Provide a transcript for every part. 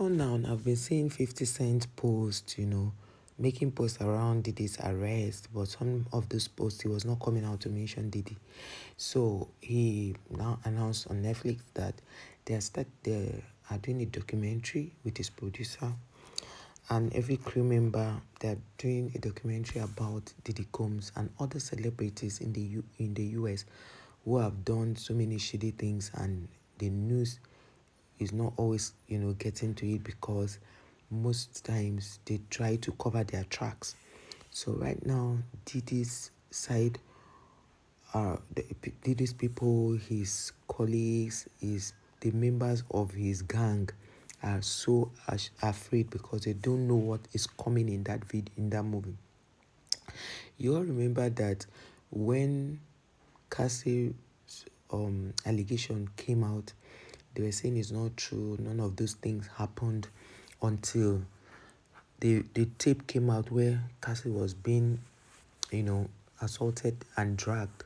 before now, I've been seeing 50 Cent posts, making posts around Diddy's arrest, but some of those posts, he was not coming out to mention Diddy. So he now announced on Netflix that they are doing a documentary with his producer and every crew member. They're doing a documentary about Diddy Combs and other celebrities in the US who have done so many shitty things, and the news is not always getting to it because most times they try to cover their tracks. So right now Diddy's side, Diddy's people, his colleagues, the members of his gang are so afraid because they don't know what is coming in that movie. You all remember that when Cassie's allegation came out, they were saying it's not true, none of those things happened until the tape came out where Cassie was being, assaulted and dragged.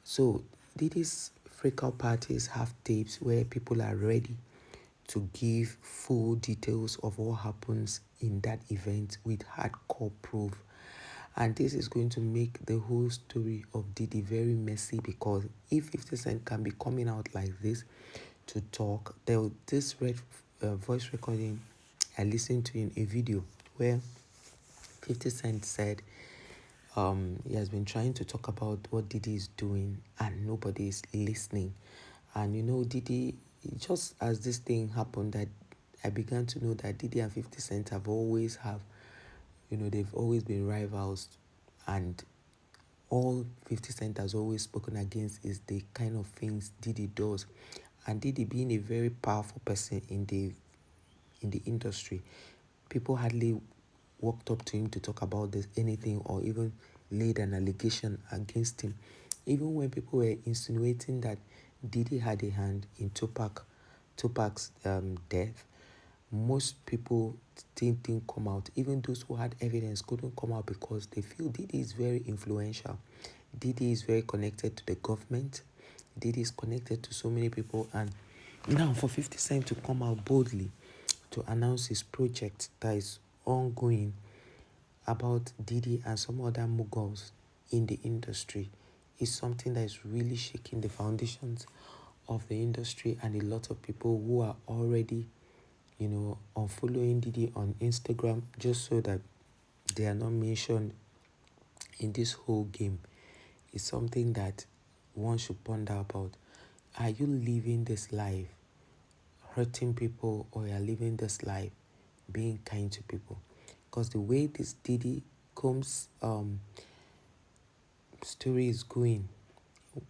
So these freak out parties have tapes where people are ready to give full details of what happens in that event with hardcore proof. And this is going to make the whole story of Diddy very messy, because if 50 Cent can be coming out like this to talk, this voice recording I listened to in a video where 50 Cent said he has been trying to talk about what Diddy is doing and nobody is listening. And Diddy, just as this thing happened, that I began to know that Diddy and 50 Cent they've always been rivals, and all 50 Cent has always spoken against is the kind of things Diddy does. And Diddy being a very powerful person in the industry, people hardly walked up to him to talk about this anything or even laid an allegation against him. Even when people were insinuating that Diddy had a hand in Tupac's death, most people didn't come out. Even those who had evidence couldn't come out because they feel Diddy is very influential. Diddy is very connected to the government. Diddy is connected to so many people. And now for 50 Cent to come out boldly to announce his project that is ongoing about Diddy and some other moguls in the industry is something that is really shaking the foundations of the industry, and a lot of people who are already unfollowing Diddy on Instagram just so that they are not mentioned in this whole game is something that one should ponder about. Are you living this life hurting people, or you're living this life being kind to people? Because the way this Diddy Combs story is going,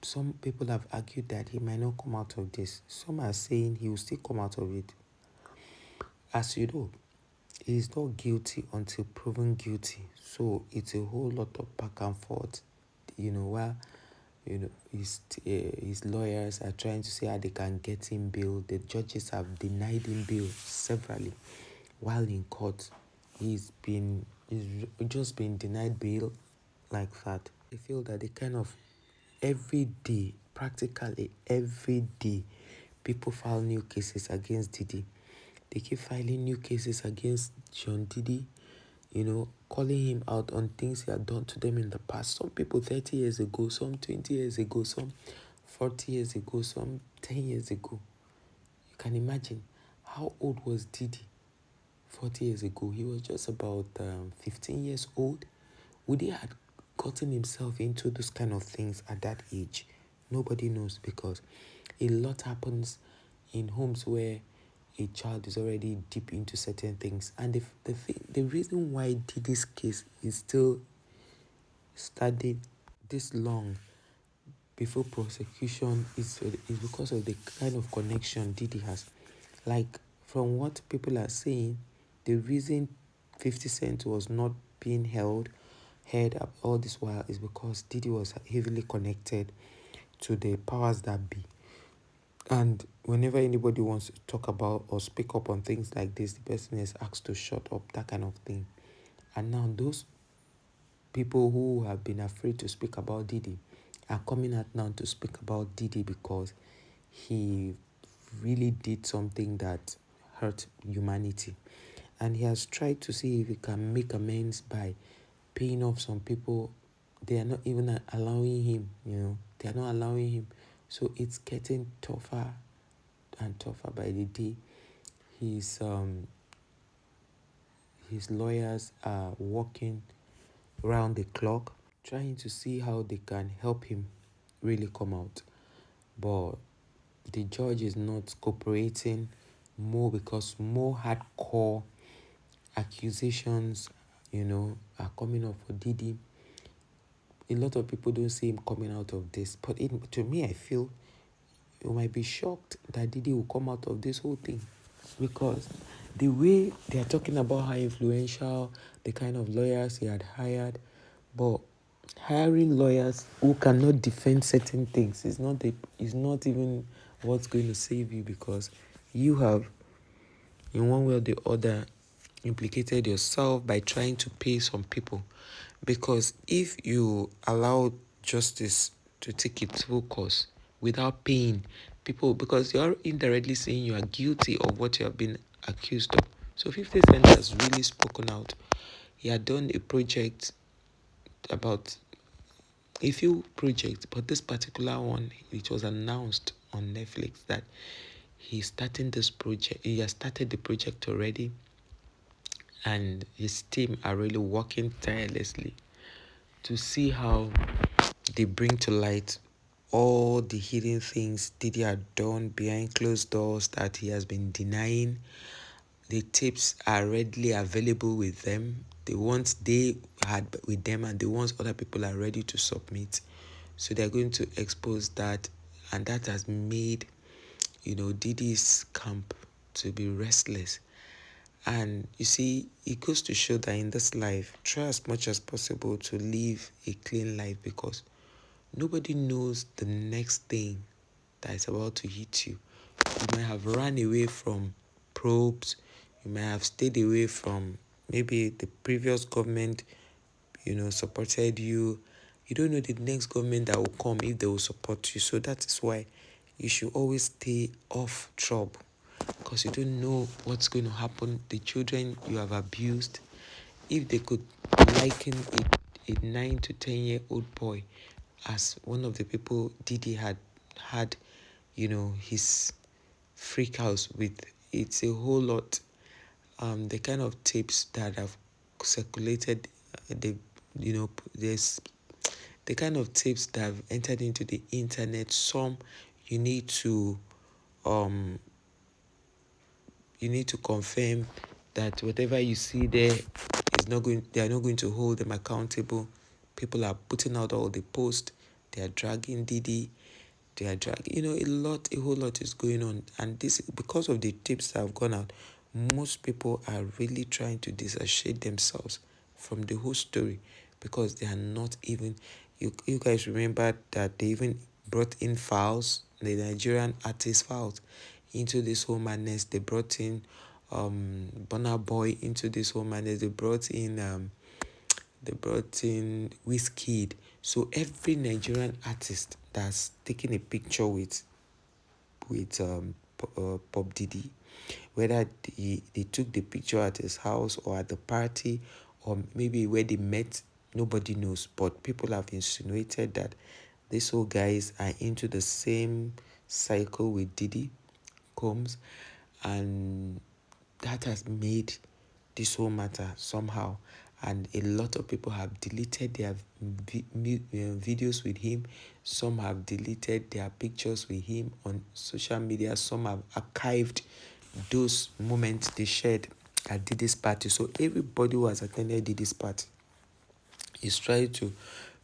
some people have argued that he might not come out of this. Some are saying he will still come out of it. As you know, he is not guilty until proven guilty. So it's a whole lot of back and forth. While his lawyers are trying to say how they can get him bail, the judges have denied him bail severally. While in court, he's just been denied bail like that. I feel that they kind of practically every day, people file new cases against Diddy. They keep filing new cases against John Diddy, calling him out on things he had done to them in the past. Some people 30 years ago, some 20 years ago, some 40 years ago, some 10 years ago. You can imagine how old was Diddy 40 years ago? He was just about 15 years old. Would he have gotten himself into those kind of things at that age? Nobody knows, because a lot happens in homes where a child is already deep into certain things. And the reason why Diddy's case is still studied this long before prosecution is because of the kind of connection Diddy has. Like, from what people are saying, the reason 50 Cent was not being heard up all this while is because Diddy was heavily connected to the powers that be. And whenever anybody wants to talk about or speak up on things like this, the person is asked to shut up, that kind of thing. And now those people who have been afraid to speak about Diddy are coming out now to speak about Diddy because he really did something that hurt humanity. And he has tried to see if he can make amends by paying off some people. They are not even allowing him, they are not allowing him. So it's getting tougher and tougher by the day. His lawyers are working round the clock trying to see how they can help him really come out. But the judge is not cooperating more because more hardcore accusations, are coming up for Diddy. A lot of people don't see him coming out of this, but to me, I feel you might be shocked that Diddy will come out of this whole thing, because the way they are talking about how influential, the kind of lawyers he had hired, but hiring lawyers who cannot defend certain things is not even what's going to save you, because you have, in one way or the other, implicated yourself by trying to pay some people. Because if you allow justice to take its full course without paying people, because you're indirectly saying you are guilty of what you have been accused of. So 50 Cent has really spoken out. He had done a project about a few projects, but this particular one, it was announced on Netflix that he has started the project already, and his team are really working tirelessly to see how they bring to light all the hidden things Diddy had done behind closed doors that he has been denying. The tapes are readily available with them, the ones they had with them and the ones other people are ready to submit. So they're going to expose that, and that has made, Diddy's camp to be restless. And you see, it goes to show that in this life, try as much as possible to live a clean life, because nobody knows the next thing that is about to hit you. You might have run away from probes, you might have stayed away from maybe the previous government, supported you. You don't know the next government that will come if they will support you. So that is why you should always stay off trouble, because you don't know what's going to happen. The children you have abused, if they could liken a 9 to 10-year-old boy as one of the people Diddy had, his freak house with, it's a whole lot. The kind of tapes that have circulated, there's the kind of tapes that have entered into the internet. Some you need to um you need to confirm that whatever you see there they are not going to hold them accountable. People are putting out all the posts, they are dragging Diddy, they are dragging, a whole lot is going on. And this, because of the tips that have gone out, most people are really trying to disassociate themselves from the whole story, because they are not even, you guys remember that they even brought in Files, the Nigerian artist Files, into this whole madness. They brought in Burna Boy into this whole madness. They brought in Wizkid. So every Nigerian artist that's taking a picture with Pop Diddy, whether they took the picture at his house or at the party, or maybe where they met, nobody knows. But people have insinuated that these whole guys are into the same cycle with Diddy Combs, and that has made this whole matter somehow. And a lot of people have deleted their videos with him. Some have deleted their pictures with him on social media. Some have archived those moments they shared at Diddy's party. So everybody who has attended Diddy's party is trying to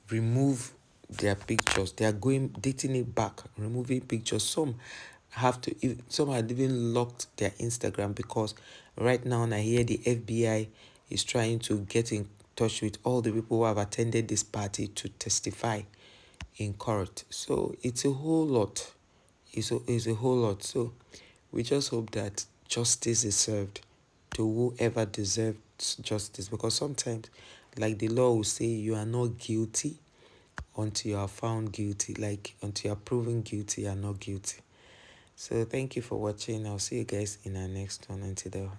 remove their pictures. They are dating it back, removing pictures. Some had even locked their Instagram, because right now I hear the FBI is trying to get in touch with all the people who have attended this party to testify in court. So it's a whole lot. It's a whole lot. So we just hope that justice is served to whoever deserves justice, because sometimes, like the law will say, you are not guilty until you are found guilty. Like until you are proven guilty, you are not guilty. So thank you for watching. I'll see you guys in our next one. Until then.